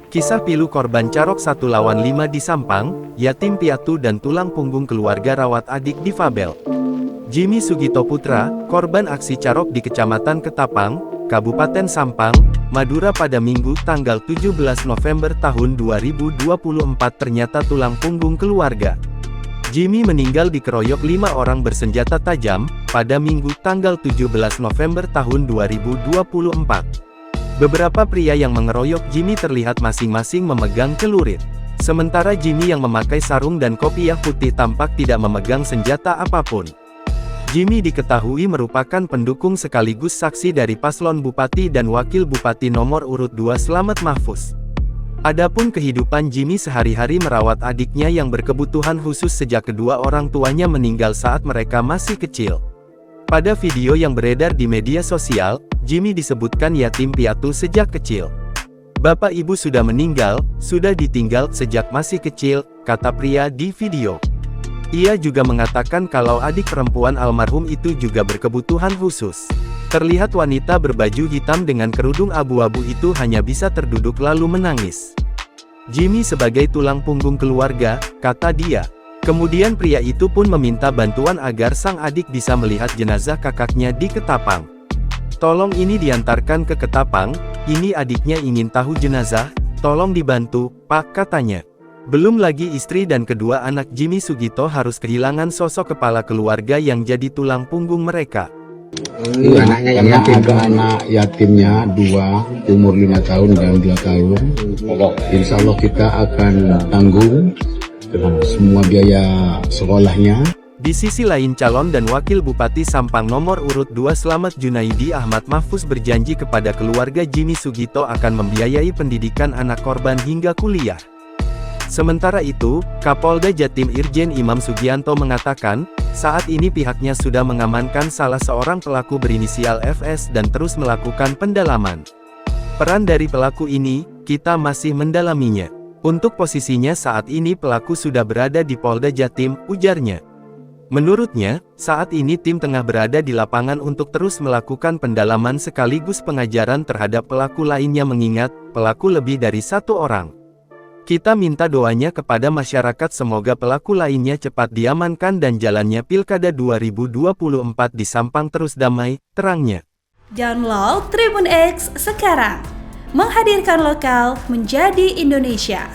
Kisah pilu korban carok 1 lawan 5 di Sampang, yatim piatu dan tulang punggung keluarga rawat adik difabel. Jimmy Sugito Putra, korban aksi carok di Kecamatan Ketapang, Kabupaten Sampang, Madura pada Minggu tanggal 17 November tahun 2024 ternyata tulang punggung keluarga. Jimmy meninggal dikeroyok 5 orang bersenjata tajam, pada Minggu tanggal 17 November tahun 2024. Beberapa pria yang mengeroyok Jimmy terlihat masing-masing memegang celurit. Sementara Jimmy yang memakai sarung dan kopiah putih tampak tidak memegang senjata apapun. Jimmy diketahui merupakan pendukung sekaligus saksi dari paslon Bupati dan Wakil Bupati nomor urut 2 Slamet Mahfuz. Adapun kehidupan Jimmy sehari-hari merawat adiknya yang berkebutuhan khusus sejak kedua orang tuanya meninggal saat mereka masih kecil. Pada video yang beredar di media sosial, Jimmy disebutkan yatim piatu sejak kecil. Bapak ibu sudah meninggal, sudah ditinggal sejak masih kecil, kata pria di video. Ia juga mengatakan kalau adik perempuan almarhum itu juga berkebutuhan khusus. Terlihat wanita berbaju hitam dengan kerudung abu-abu itu hanya bisa terduduk lalu menangis. Jimmy sebagai tulang punggung keluarga, kata dia. Kemudian pria itu pun meminta bantuan agar sang adik bisa melihat jenazah kakaknya di Ketapang. Tolong ini diantarkan ke Ketapang, ini adiknya ingin tahu jenazah, tolong dibantu, Pak, katanya. Belum lagi istri dan kedua anak Jimmy Sugito harus kehilangan sosok kepala keluarga yang jadi tulang punggung mereka. Anaknya yang yatim, ada anak yatimnya 2, umur 5 tahun dan 2 tahun. Insya Allah kita akan tanggung semua biaya sekolahnya. Di sisi lain calon dan wakil Bupati Sampang nomor urut 2 Slamet Junaidi Ahmad Mahfuz berjanji kepada keluarga Jimmy Sugito akan membiayai pendidikan anak korban hingga kuliah. Sementara itu, Kapolda Jatim Irjen Imam Sugianto mengatakan, saat ini pihaknya sudah mengamankan salah seorang pelaku berinisial FS dan terus melakukan pendalaman. Peran dari pelaku ini, kita masih mendalaminya. Untuk posisinya saat ini pelaku sudah berada di Polda Jatim, ujarnya. Menurutnya, saat ini tim tengah berada di lapangan untuk terus melakukan pendalaman sekaligus pengajaran terhadap pelaku lainnya mengingat, pelaku lebih dari 1 orang. Kita minta doanya kepada masyarakat semoga pelaku lainnya cepat diamankan dan jalannya Pilkada 2024 di Sampang terus damai, terangnya. Download Tribun X sekarang, menghadirkan lokal menjadi Indonesia.